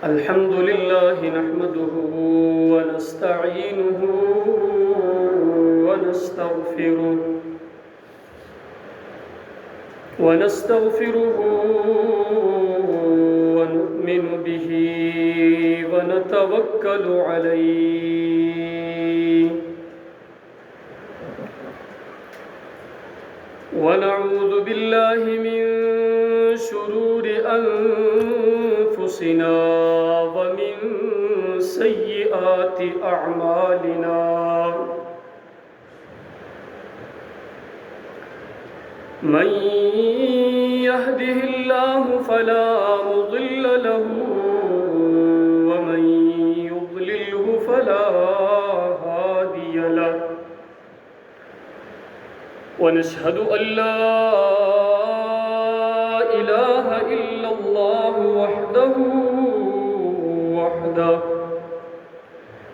الحمد لله نحمده ونستعينه ونستغفره ونؤمن به ونتوكل عليه ونعوذ بالله من شرور أنفسنا ومن سيئات أعمالنا من يهده الله فلا مضل له ومن يضلله فلا هادي له ونشهد أن لا إله إلا الله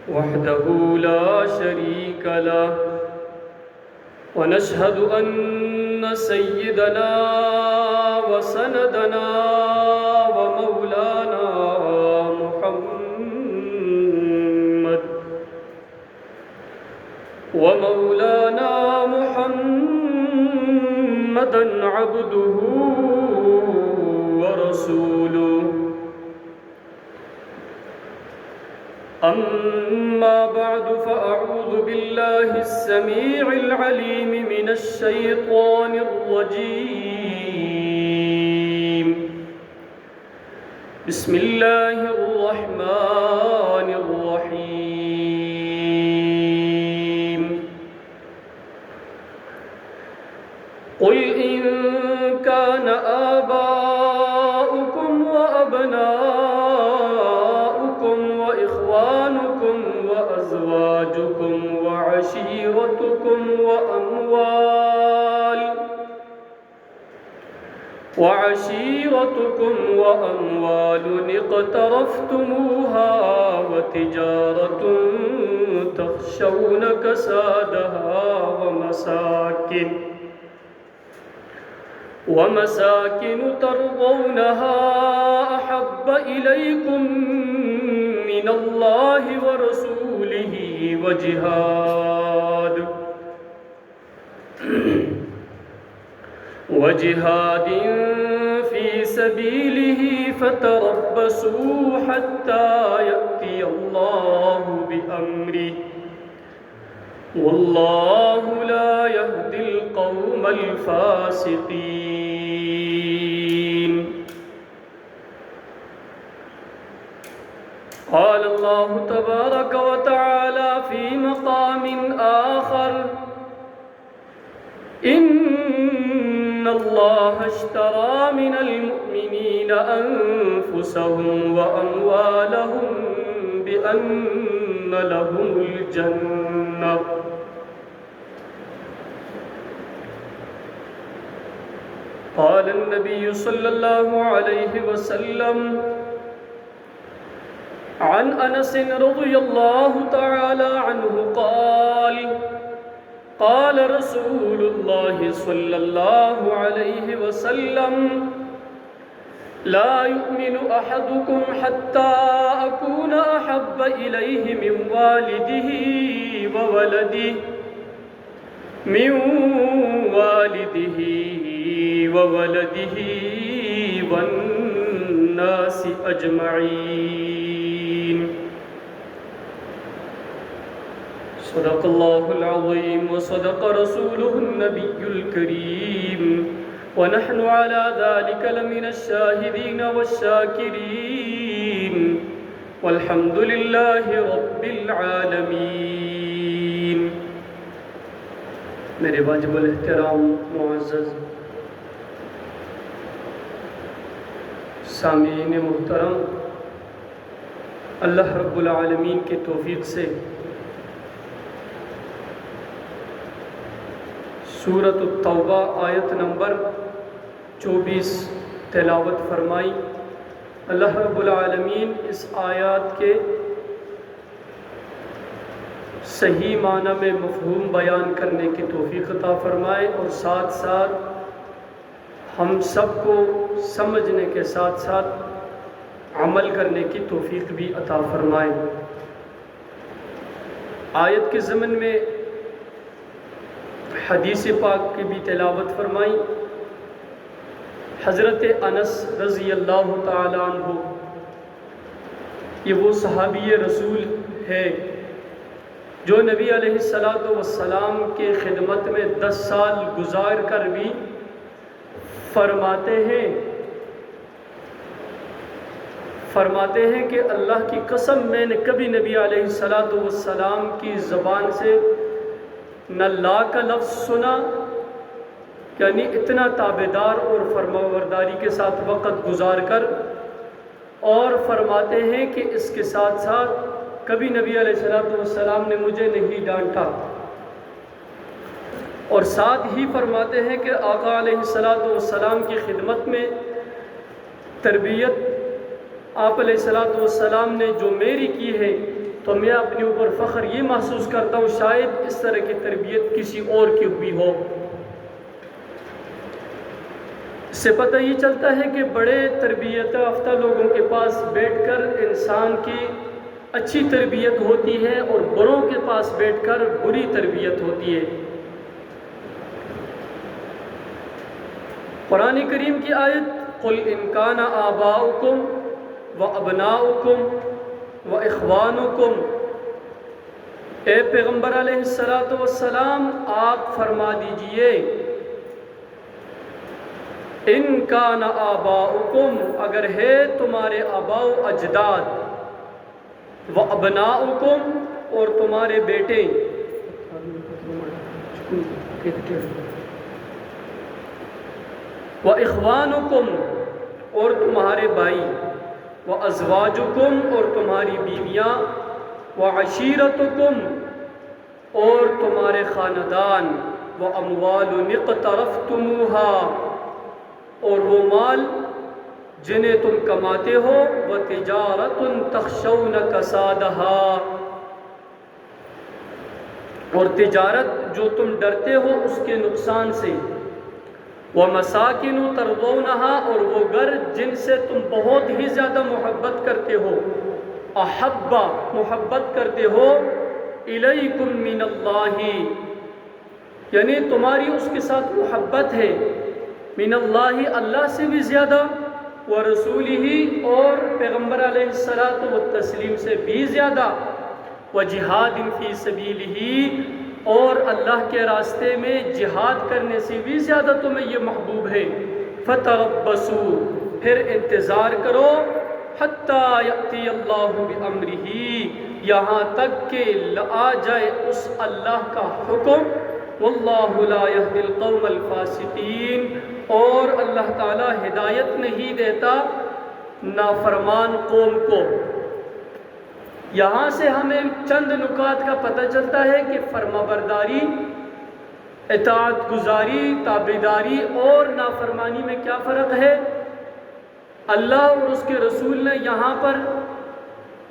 وحده لا شريك له ونشهد أن سيدنا وسندنا ومولانا محمدًا عبده ورسوله أما بعد فأعوذ بالله السميع العليم من الشيطان الرجيم بسم الله الرحمن الرحيم قل إن كان آباؤكم وأبناؤكم وإخوانكم وأزواجكم وعشيرتكم وأموال اقترفتموها وتجارة تخشون كسادها ومساكن ترضونها أحب إليكم من الله ورسوله وجهاد في سبيله فتربصوا حتى يأتي الله بأمره والله لا يهدي القوم الفاسقين قال الله تبارك وتعالى في مقام آخر إن الله اشترى من المؤمنين أنفسهم وأموالهم بأن لهم الجنة قال النبي صلى الله عليه وسلم عن أنس رضي الله تعالى عنه قال رسول الله صلى الله عليه وسلم لا يؤمن أحدكم حتى أكون أحب إليه من والده وولده والناس أجمعين صدق الله العظيم وصدق رسوله النبي الكريم ونحن على ذلك لمن الشاهدين والشاكرين والحمد لله رب العالمين میرے واجب الاحترام معزز سامعین محترم اللہ رب العالمین کی توفیق سے سورۃ التوبہ آیت نمبر 24 تلاوت فرمائی۔ اللہ رب العالمین اس آیات کے صحیح معنی میں مفہوم بیان کرنے کی توفیق عطا فرمائے، اور ساتھ ساتھ ہم سب کو سمجھنے کے ساتھ ساتھ عمل کرنے کی توفیق بھی عطا فرمائے۔ آیت کے ضمن میں حدیث پاک کی بھی تلاوت فرمائی۔ حضرت انس رضی اللہ تعالی عنہ، یہ وہ صحابی رسول ہے جو نبی علیہ السلام کے خدمت میں 10 سال گزار کر بھی فرماتے ہیں کہ اللہ کی قسم میں نے کبھی نبی علیہ السلام کی زبان سے نہ لا کا لفظ سنا، یعنی اتنا تابعدار اور فرمانبرداری کے ساتھ وقت گزار کر، اور فرماتے ہیں کہ اس کے ساتھ ساتھ کبھی نبی علیہ السلام نے مجھے نہیں ڈانٹا، اور ساتھ ہی فرماتے ہیں کہ آقا علیہ السلام کی خدمت میں تربیت آپ علیہ السلام نے جو میری کی ہے، تو میں اپنے اوپر فخر یہ محسوس کرتا ہوں شاید اس طرح کی تربیت کسی اور کی ہوئی ہو۔ اس سے پتہ یہ چلتا ہے کہ بڑے تربیت یافتہ لوگوں کے پاس بیٹھ کر انسان کی اچھی تربیت ہوتی ہے، اور بڑوں کے پاس بیٹھ کر بری تربیت ہوتی ہے۔ قرآن کریم کی آیت قُلْ إِنْ كَانَ آبَاؤُكُمْ وَأَبْنَاؤُكُمْ وَإِخْوَانُكُمْ، اے پیغمبر علیہ السلام آپ فرما دیجئے ان کان آباؤکم، اگر ہے تمہارے آباء و اجداد، وَأَبْنَاؤُكُمْ اور تمہارے بیٹے، وَإِخْوَانُكُمْ اور تمہارے بھائی، وَأَزْوَاجُكُمْ اور تمہاری بیویاں، وَعَشِيرَتُكُمْ اور تمہارے خاندان، وَأَمْوَالٌ اقْتَرَفْتُمُوهَا اور وہ مال جنہیں تم کماتے ہو، وَتِجَارَةٌ تَخْشَوْنَ كَسَادَهَا اور تجارت جو تم ڈرتے ہو اس کے نقصان سے، وَمَسَاكِنُ تَرْضَوْنَهَا اور وہ گھر جن سے تم بہت ہی زیادہ محبت کرتے ہو، احب محبت کرتے ہو، الیکم من اللہ یعنی تمہاری اس کے ساتھ محبت ہے، من اللہ اللہ سے بھی زیادہ، ورسولہ اور پیغمبر علیہ السلام سے بھی زیادہ، وجہاد فی سبیلہ اور اللہ کے راستے میں جہاد کرنے سے بھی زیادہ تمہیں یہ محبوب ہے، فتربصوا پھر انتظار کرو، حتیٰ یأتی اللہ بامرہ یہاں تک کہ آ جائے اس اللہ کا حکم، واللہ لا یہدی القوم الفاسقین اور اللہ تعالی ہدایت نہیں دیتا نافرمان قوم کو۔ یہاں سے ہمیں چند نکات کا پتہ چلتا ہے کہ فرمانبرداری، اطاعت گزاری، تابعداری اور نافرمانی میں کیا فرق ہے۔ اللہ اور اس کے رسول نے یہاں پر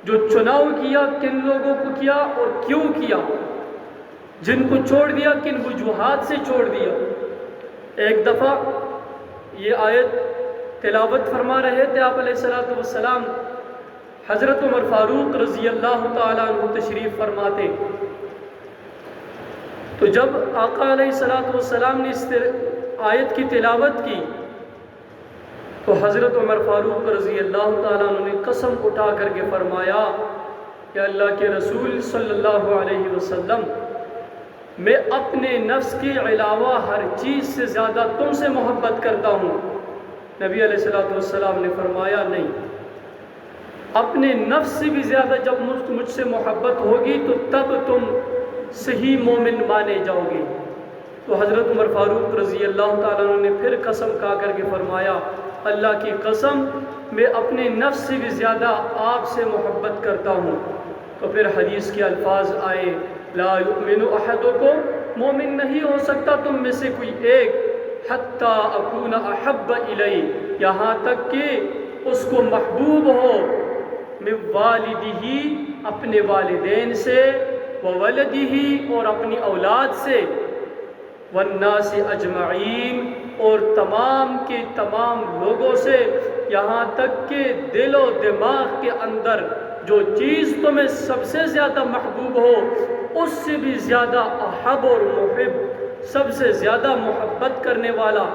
جو چناؤ کیا کن لوگوں کو کیا اور کیوں کیا، جن کو چھوڑ دیا کن وجوہات سے چھوڑ دیا۔ ایک دفعہ یہ آیت تلاوت فرما رہے تھے آپ علیہ السلام، حضرت عمر فاروق رضی اللہ تعالیٰ عنہ تشریف فرماتے، تو جب آقا علیہ السلام نے اس آیت کی تلاوت کی تو حضرت عمر فاروق رضی اللہ تعالیٰ عنہ نے قسم اٹھا کر کے فرمایا کہ اللہ کے رسول صلی اللہ علیہ وسلم، میں اپنے نفس کے علاوہ ہر چیز سے زیادہ تم سے محبت کرتا ہوں۔ نبی علیہ السلام نے فرمایا نہیں، اپنے نفس سے بھی زیادہ جب مجھ سے محبت ہوگی تو تب تم صحیح مومن مانے جاؤ گے۔ تو حضرت عمر فاروق رضی اللہ تعالیٰ عنہ نے پھر قسم کھا کر کے فرمایا، اللہ کی قسم میں اپنے نفس سے بھی زیادہ آپ سے محبت کرتا ہوں۔ تو پھر حدیث کے الفاظ آئے، لا یؤمن احدکم، مومن نہیں ہو سکتا تم میں سے کوئی ایک، حتی اکون احب الی، یہاں تک کہ اس کو محبوب ہو، من والدہ، اپنے والدین سے، وولدہ، اور اپنی اولاد سے، والناس اجمعین، اور تمام کے تمام لوگوں سے، یہاں تک کہ دل و دماغ کے اندر جو چیز تمہیں سب سے زیادہ محبوب ہو اس سے بھی زیادہ احب اور محب، سب سے زیادہ محبت کرنے والا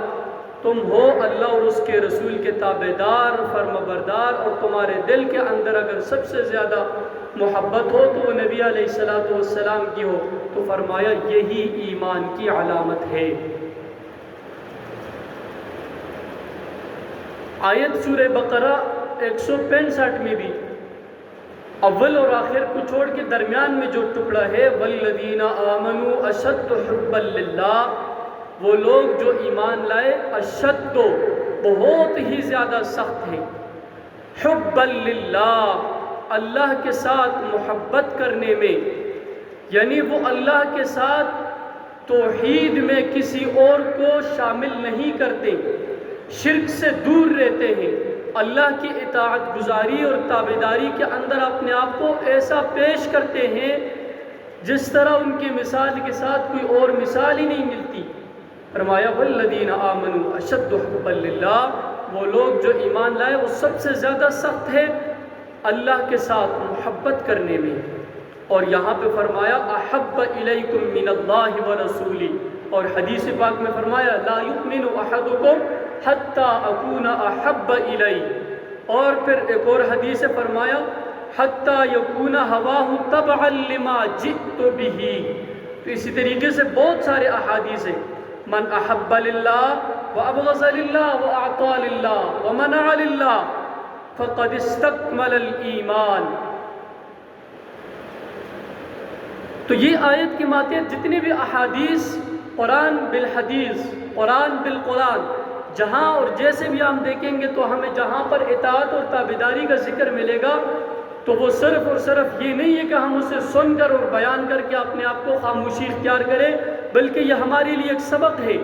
تم ہو اللہ اور اس کے رسول کے تابعدار، فرمانبردار، اور تمہارے دل کے اندر اگر سب سے زیادہ محبت ہو تو وہ نبی علیہ السلام کی ہو، تو فرمایا یہی ایمان کی علامت ہے۔ آیت سورہ بقرہ 165 میں بھی اول اور آخر کو چھوڑ کے درمیان میں جو ٹکڑا ہے، والذین آمنوا اشد حبا للہ، وہ لوگ جو ایمان لائے، اشد، بہت ہی زیادہ سخت ہیں، حبا للہ، اللہ کے ساتھ محبت کرنے میں، یعنی وہ اللہ کے ساتھ توحید میں کسی اور کو شامل نہیں کرتے، شرک سے دور رہتے ہیں، اللہ کی اطاعت گزاری اور تابعداری کے اندر اپنے آپ کو ایسا پیش کرتے ہیں جس طرح ان کی مثال کے ساتھ کوئی اور مثال ہی نہیں ملتی۔ فرمایا والذین آمنوا اشد حبا للہ، وہ لوگ جو ایمان لائے وہ سب سے زیادہ سخت ہے اللہ کے ساتھ محبت کرنے میں۔ اور یہاں پہ فرمایا احب الیکم من اللہ ورسولہ، اور حدیث پاک میں فرمایا لا یؤمن احدکم حتی اکون احب الی، اور پھر ایک اور حدیث سے فرمایا حتی یکون ہواہ تبعا لما جئت بہ۔ تو اسی طریقے سے بہت سارے احادیث ہیں، من احب للہ وابغض للہ واعطى للہ ومنع للہ فقد استکمل الایمان۔ تو یہ آیت کی ماتحت جتنی بھی احادیث، قرآن بالحدیث، قرآن بالقرآن، جہاں اور جیسے بھی ہم دیکھیں گے تو ہمیں جہاں پر اطاعت اور تابعداری کا ذکر ملے گا تو وہ صرف اور صرف یہ نہیں ہے کہ ہم اسے سن کر اور بیان کر کے اپنے آپ کو خاموشی اختیار کریں، بلکہ یہ ہمارے لیے ایک سبق ہے،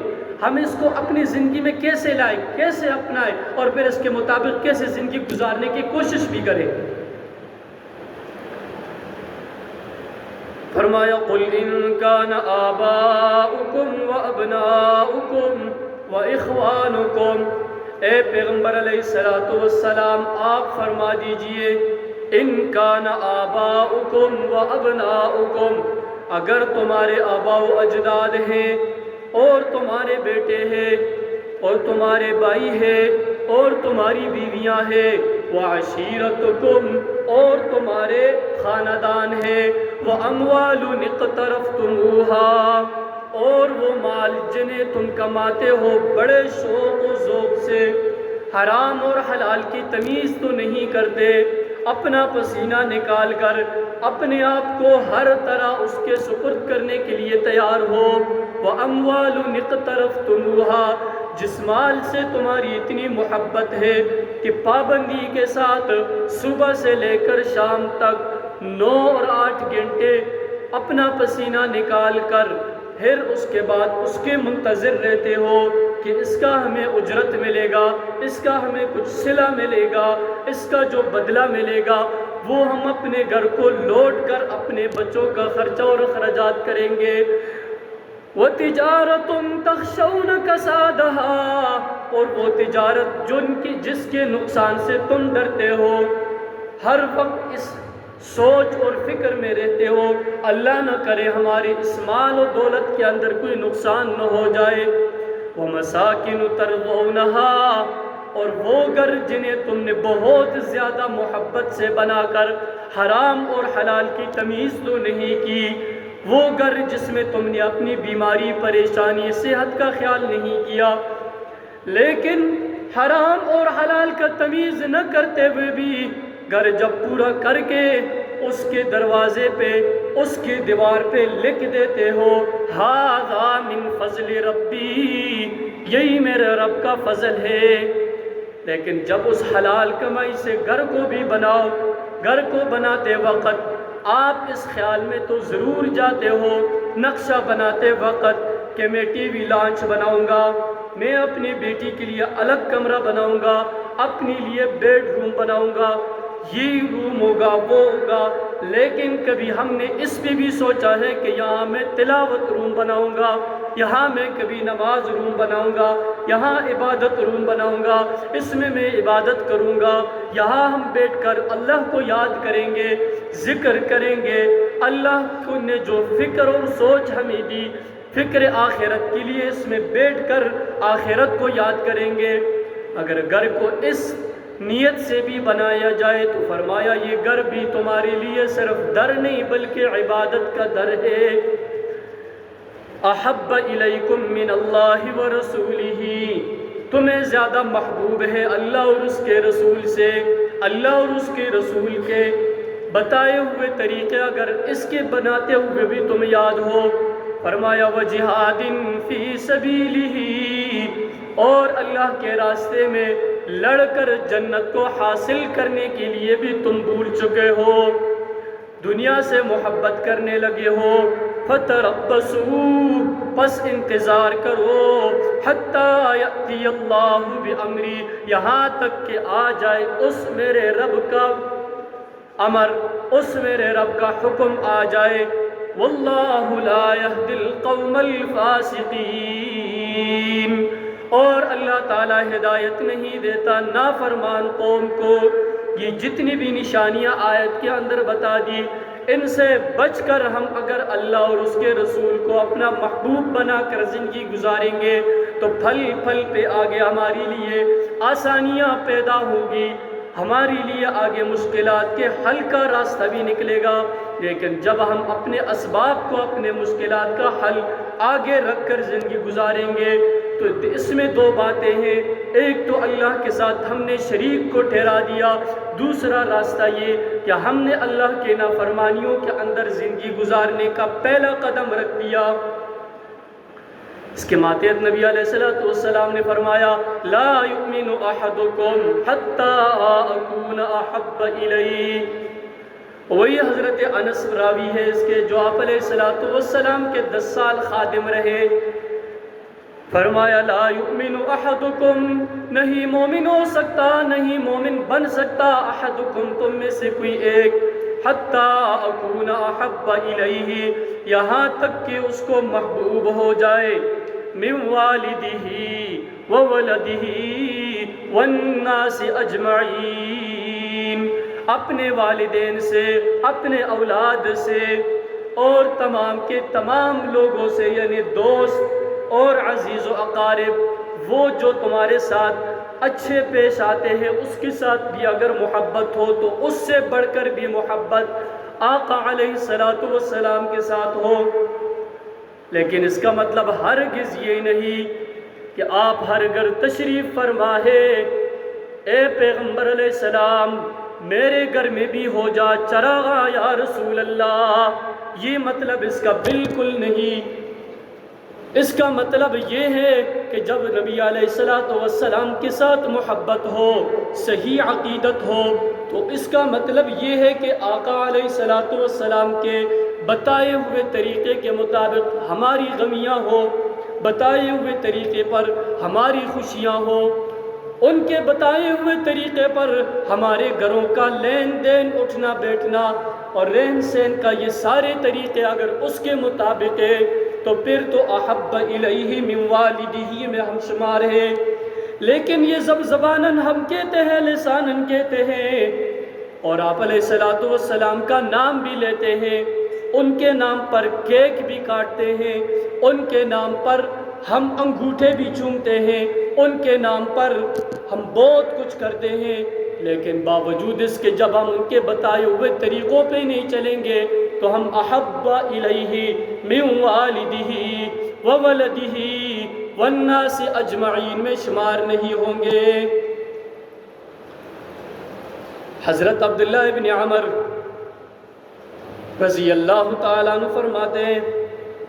ہم اس کو اپنی زندگی میں کیسے لائیں، کیسے اپنائیں، اور پھر اس کے مطابق کیسے زندگی گزارنے کی کوشش بھی کریں۔ فرمایا قل ان کان آباؤکم وابناؤکم واخوانکم، اے پیغمبر علیہ السلام آپ فرما دیجئے ان کان آباؤکم وابناؤکم، اگر تمہارے آبا و اجداد ہیں اور تمہارے بیٹے ہیں اور تمہارے بھائی ہیں اور تمہاری بیویاں ہیں، وعشیرتکم، اور تمہارے خاندان ہیں، واموال اقترفتموها، اور وہ مال جنہیں تم کماتے ہو بڑے شوق و ذوق سے، حرام اور حلال کی تمیز تو نہیں کرتے، اپنا پسینہ نکال کر اپنے آپ کو ہر طرح اس کے سپرد کرنے کے لیے تیار ہو، واموال اقترفتموها، جس مال سے تمہاری اتنی محبت ہے کہ پابندی کے ساتھ صبح سے لے کر شام تک 9 اور 8 گھنٹے اپنا پسینہ نکال کر پھر اس کے بعد اس کے منتظر رہتے ہو کہ اس کا ہمیں اجرت ملے گا، اس کا ہمیں کچھ صلہ ملے گا، اس کا جو بدلہ ملے گا وہ ہم اپنے گھر کو لوٹ کر اپنے بچوں کا خرچہ اور اخراجات کریں گے۔ وَتِجَارَةٌ تَخْشَوْنَ كَسَادَهَا، اور وہ تجارت جس کے نقصان سے تم ڈرتے ہو، ہر وقت اس سوچ اور فکر میں رہتے ہو اللہ نہ کرے ہمارے اس مال و دولت کے اندر کوئی نقصان نہ ہو جائے، وَمَسَاكِنُ تَرْضَوْنَهَا، اور وہ گھر جنہیں تم نے بہت زیادہ محبت سے بنا کر حرام اور حلال کی تمیز تو نہیں کی، وہ گھر جس میں تم نے اپنی بیماری، پریشانی، صحت کا خیال نہیں کیا، لیکن حرام اور حلال کا تمیز نہ کرتے ہوئے بھی گھر جب پورا کر کے اس کے دروازے پہ، اس کی دیوار پہ لکھ دیتے ہو ھذا من فضل ربی، یہی میرے رب کا فضل ہے، لیکن جب اس حلال کمائی سے گھر کو بھی بناؤ، گھر کو بناتے وقت آپ اس خیال میں تو ضرور جاتے ہو نقشہ بناتے وقت کہ میں ٹی وی لانچ بناؤں گا، میں اپنی بیٹی کے لیے الگ کمرہ بناؤں گا، اپنے لیے بیڈ روم بناؤں گا، یہ روم ہوگا وہ ہوگا، لیکن کبھی ہم نے اس پہ بھی سوچا ہے کہ یہاں میں تلاوت روم بناؤں گا، یہاں میں کبھی نماز روم بناؤں گا، یہاں عبادت روم بناؤں گا، اس میں عبادت کروں گا، یہاں ہم بیٹھ کر اللہ کو یاد کریں گے، ذکر کریں گے، اللہ کو نے جو فکر اور سوچ ہمیں دی فکر آخرت کے لیے اس میں بیٹھ کر آخرت کو یاد کریں گے۔ اگر گھر کو اس نیت سے بھی بنایا جائے تو فرمایا یہ گھر بھی تمہارے لیے صرف در نہیں بلکہ عبادت کا در ہے۔ احب الیکم من اللہ ورسولہ، تمہیں زیادہ محبوب ہے اللہ اور اس کے رسول سے، اللہ اور اس کے رسول کے بتائے ہوئے طریقے اگر اس کے بناتے ہوئے بھی تمہیں یاد ہو، فرمایا وجہاد فی سبیلہ، اور اللہ کے راستے میں لڑ کر جنت کو حاصل کرنے کے لیے بھی تم بھول چکے ہو، دنیا سے محبت کرنے لگے ہو، فتربصوا، پس انتظار کرو، حتی یأتی اللہ بامری، یہاں تک کہ آ جائے اس میرے رب کا امر، اس میرے رب کا حکم آ جائے۔ واللہ لا یہدی القوم الفاسقین، اور اللہ تعالیٰ ہدایت نہیں دیتا نافرمان قوم کو۔ یہ جتنی بھی نشانیاں آیت کے اندر بتا دی، ان سے بچ کر ہم اگر اللہ اور اس کے رسول کو اپنا محبوب بنا کر زندگی گزاریں گے تو پھل پھل پہ آگے ہمارے لیے آسانیاں پیدا ہوگی، ہمارے لیے آگے مشکلات کے حل کا راستہ بھی نکلے گا۔ لیکن جب ہم اپنے اسباب کو، اپنے مشکلات کا حل آگے رکھ کر زندگی گزاریں گے تو اس میں دو باتیں ہیں، ایک تو اللہ کے ساتھ ہم نے شریک کو ٹھہرا دیا، دوسرا راستہ یہ کہ ہم نے اللہ کے نافرمانیوں کے اندر زندگی گزارنے کا پہلا قدم رکھ دیا۔ اس کے ماتحت نبی علیہ السلام نے فرمایا لا یؤمن احدکم حتی اکون احب الیہ، وہی حضرت انس راوی ہے اس کے جو آپ علیہ السلام کے 10 سال خادم رہے، فرمایا لا یؤمن احدکم، نہیں مومن ہو سکتا، نہیں مومن بن سکتا، احدکم تم میں سے کوئی ایک، حتی اکون احب الیہ، یہاں تک کہ اس کو محبوب ہو جائے، من والدہ وولدہ والناس اجمعین، اپنے والدین سے، اپنے اولاد سے، اور تمام کے تمام لوگوں سے، یعنی دوست اور عزیز و اقارب، وہ جو تمہارے ساتھ اچھے پیش آتے ہیں اس کے ساتھ بھی اگر محبت ہو تو اس سے بڑھ کر بھی محبت آقا علیہ السلام کے ساتھ ہو۔ لیکن اس کا مطلب ہرگز یہ نہیں کہ آپ ہر گھر تشریف فرما ہے، اے پیغمبر علیہ السلام میرے گھر میں بھی ہو جا چراغا یا رسول اللہ، یہ مطلب اس کا بالکل نہیں۔ اس کا مطلب یہ ہے کہ جب نبی علیہ السلام کے ساتھ محبت ہو، صحیح عقیدت ہو، تو اس کا مطلب یہ ہے کہ آقا علیہ السلام کے بتائے ہوئے طریقے کے مطابق ہماری غمیاں ہو، بتائے ہوئے طریقے پر ہماری خوشیاں ہو، ان کے بتائے ہوئے طریقے پر ہمارے گھروں کا لین دین، اٹھنا بیٹھنا اور رہن سہن کا یہ سارے طریقے اگر اس کے مطابق ہے تو پھر تو احب الیہ من والدہ میں ہم شمار ہیں۔ لیکن یہ زباناً ہم کہتے ہیں، لساناً کہتے ہیں، اور آپ علیہ السلام کا نام بھی لیتے ہیں، ان کے نام پر کیک بھی کاٹتے ہیں، ان کے نام پر ہم انگوٹھے بھی چومتے ہیں، ان کے نام پر ہم بہت کچھ کرتے ہیں، لیکن باوجود اس کے جب ہم ان کے بتائے ہوئے طریقوں پہ نہیں چلیں گے تو ہم احب الیہ من والدہ وولدہ والناس اجمعین میں شمار نہیں ہوں گے۔ حضرت عبداللہ ابن عمر رضی اللہ تعالیٰ عنہ فرماتے ہیں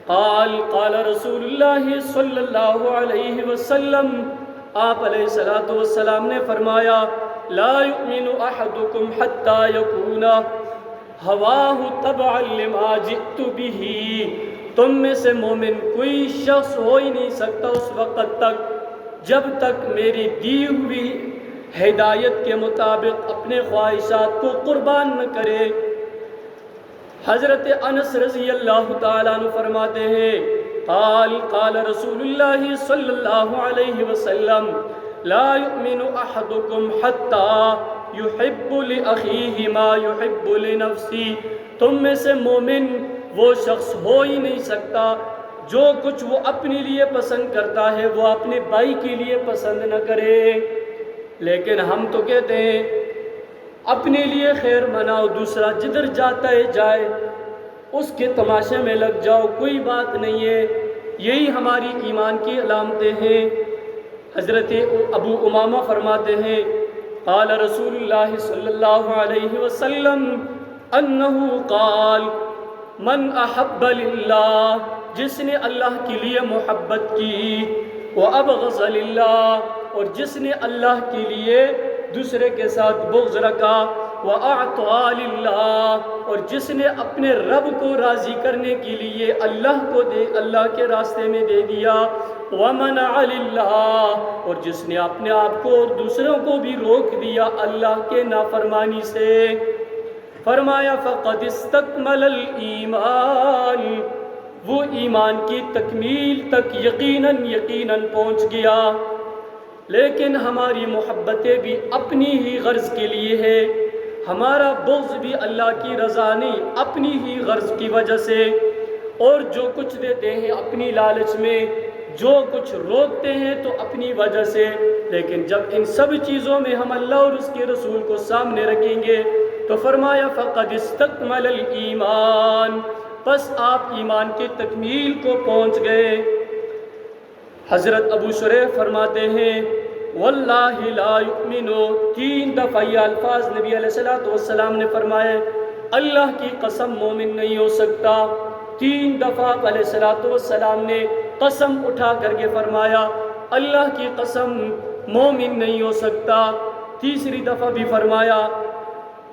قال رسول اللہ صلی اللہ علیہ وسلم آپ علیہ الصلوۃ والسلام نے فرمایا لا یؤمن احدکم حتی یکون ہواہ تبعا لما جئت بہ، تم میں سے مومن کوئی شخص ہو ہی نہیں سکتا اس وقت تک جب تک میری دی ہوئی ہدایت کے مطابق اپنے خواہشات کو قربان نہ کرے۔ حضرت انس رضی اللہ تعالیٰ عنہ فرماتے ہیں قال قال رسول اللہ صلی اللہ علیہ وسلم لا یؤمن احدکم حتی یحب لأخیہ ما یحب لنفسی، تم میں سے مومن وہ شخص ہو ہی نہیں سکتا جو کچھ وہ اپنے لیے پسند کرتا ہے وہ اپنے بھائی کے لیے پسند نہ کرے۔ لیکن ہم تو کہتے ہیں اپنے لیے خیر مناؤ، دوسرا جدھر جاتا ہے جائے، اس کے تماشے میں لگ جاؤ، کوئی بات نہیں ہے۔ یہی ہماری ایمان کی علامتیں ہیں۔ حضرت ابو امامہ فرماتے ہیں قال رسول اللہ صلی اللہ علیہ وسلم انہ قال من احب للہ، جس نے اللہ کے لیے محبت کی، وابغض للہ، اور جس نے اللہ کے لیے دوسرے کے ساتھ بغض رکھا، وَأَعْطَى لِلَّهِ، اور جس نے اپنے رب کو راضی کرنے کے لیے اللہ کے راستے میں دے دیا، وَمَنَعَ لِلَّهِ، اور جس نے اپنے آپ کو اور دوسروں کو بھی روک دیا اللہ کے نافرمانی سے، فرمایا فَقَدْ اسْتَكْمَلَ الْإِيمَانِ، وہ ایمان کی تکمیل تک یقیناً پہنچ گیا۔ لیکن ہماری محبتیں بھی اپنی ہی غرض کے لیے ہے، ہمارا بغض بھی اللہ کی رضا نہیں، اپنی ہی غرض کی وجہ سے، اور جو کچھ دیتے ہیں اپنی لالچ میں، جو کچھ روکتے ہیں تو اپنی وجہ سے۔ لیکن جب ان سب چیزوں میں ہم اللہ اور اس کے رسول کو سامنے رکھیں گے تو فرمایا فَقَدْ اسْتَكْمَلَ الْإِيمَانِ، پس آپ ایمان کی تکمیل کو پہنچ گئے۔ حضرت ابو شریح فرماتے ہیں واللہ لا یؤمنو، 3 دفعہ یہ الفاظ نبی علیہ السلام نے فرمائے اللہ کی قسم مومن نہیں ہو سکتا۔ 3 دفعہ علیہ السلام نے قسم اٹھا کر کے فرمایا اللہ کی قسم مومن نہیں ہو سکتا۔ تیسری دفعہ بھی فرمایا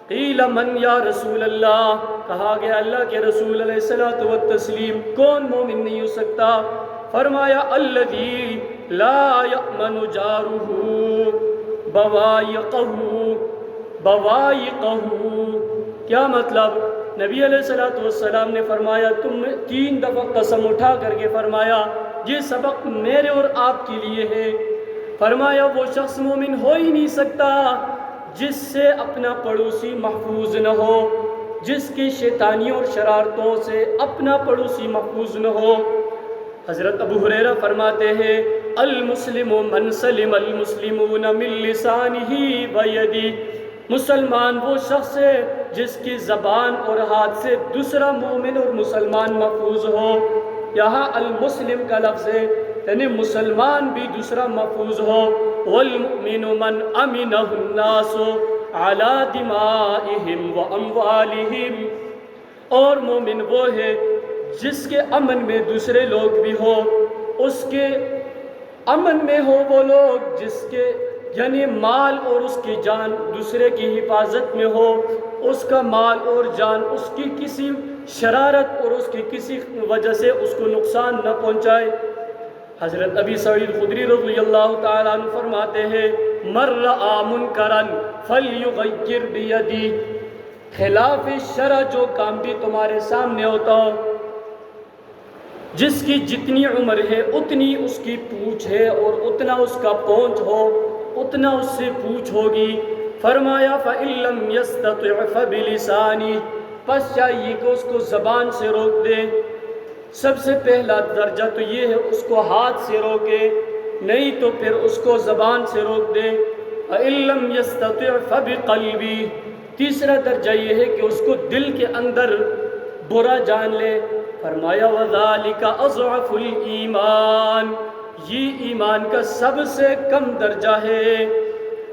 قیل من یا رسول اللہ، کہا گیا اللہ کے رسول علیہ الصلوۃ والتسلیم کون مومن نہیں ہو سکتا؟ فرمایا الذی لا یأمن جارہ بوائقہ، کیا مطلب؟ نبی علیہ السلام نے فرمایا تم 3 دفعہ قسم اٹھا کر کے فرمایا یہ سبق میرے اور آپ کے لیے ہے۔ فرمایا وہ شخص مومن ہو ہی نہیں سکتا جس سے اپنا پڑوسی محفوظ نہ ہو، جس کی شیطانیوں اور شرارتوں سے اپنا پڑوسی محفوظ نہ ہو۔ حضرت ابو ہریرہ فرماتے ہیں المسلم من سلم المسلمون من لسانہ ویدہ، مسلمان وہ شخص ہے جس کی زبان اور ہاتھ سے دوسرا مومن اور مسلمان محفوظ ہو۔ یہاں المسلم کا لفظ ہے یعنی مسلمان بھی دوسرا محفوظ ہو۔ والمؤمن من امنہ الناس علی دمائہم واموالہم، اور مومن وہ ہے جس کے امن میں دوسرے لوگ بھی ہو، اس کے امن میں ہو وہ لوگ جس کے یعنی مال اور اس کی جان دوسرے کی حفاظت میں ہو، اس کا مال اور جان اس کی کسی شرارت اور اس کی کسی وجہ سے اس کو نقصان نہ پہنچائے۔ حضرت ابی سعید خدری رضی اللہ تعالیٰ عنہ فرماتے ہیں من رأى منکرا فلیغیر بیدہ، خلاف شرع جو کام بھی تمہارے سامنے ہوتا ہو، جس کی جتنی عمر ہے اتنی اس کی پوچھ ہے اور اتنا اس کا پہنچ ہو اتنا اس سے پوچھ ہوگی۔ فرمایا فَإِن لَّمْ يَسْتَطِعْ فَبِلِسَانِهِ، پس چاہیے کہ اس کو زبان سے روک دے۔ سب سے پہلا درجہ تو یہ ہے اس کو ہاتھ سے روکے، نہیں تو پھر اس کو زبان سے روک دے۔ فَإِن لَّمْ يَسْتَطِعْ فَبِقَلْبِهِ، تیسرا درجہ یہ ہے کہ اس کو دل کے اندر برا جان لے۔ فرمایا وَذَلِكَ أَضْعَفُ الْإِيمَانِ، یہ ایمان کا سب سے کم درجہ ہے۔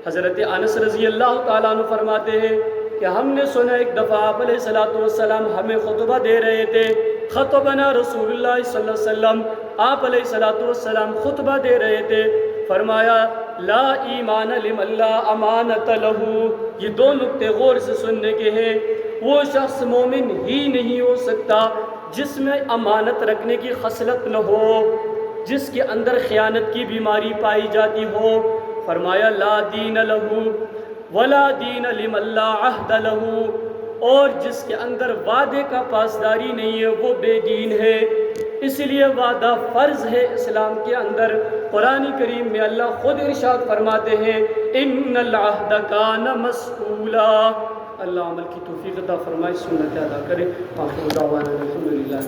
حضرت انس رضی اللہ تعالیٰ عنہ فرماتے ہیں کہ ہم نے سنا ایک دفعہ آپ علیہ السلام ہمیں خطبہ دے رہے تھے، خطبنا رسول اللہ صلی اللہ علیہ وسلم، آپ علیہ السلام خطبہ دے رہے تھے۔ فرمایا لا ایمان لمن لا امانت لہو، یہ دو نقطے غور سے سننے کے ہیں۔ وہ شخص مومن ہی نہیں ہو سکتا جس میں امانت رکھنے کی خصلت نہ ہو، جس کے اندر خیانت کی بیماری پائی جاتی ہو۔ فرمایا لا دین لہو ولا دین لمن لا عہد لہو، اور جس کے اندر وعدے کا پاسداری نہیں ہے وہ بے دین ہے۔ اس لیے وعدہ فرض ہے اسلام کے اندر۔ قرآن کریم میں اللہ خود ارشاد فرماتے ہیں ان العہد کان مسئولا۔ اللہ عمل کی توفیق عطا فرمائے، سنت ادا کرے۔ آخر دعوانا الحمدللہ۔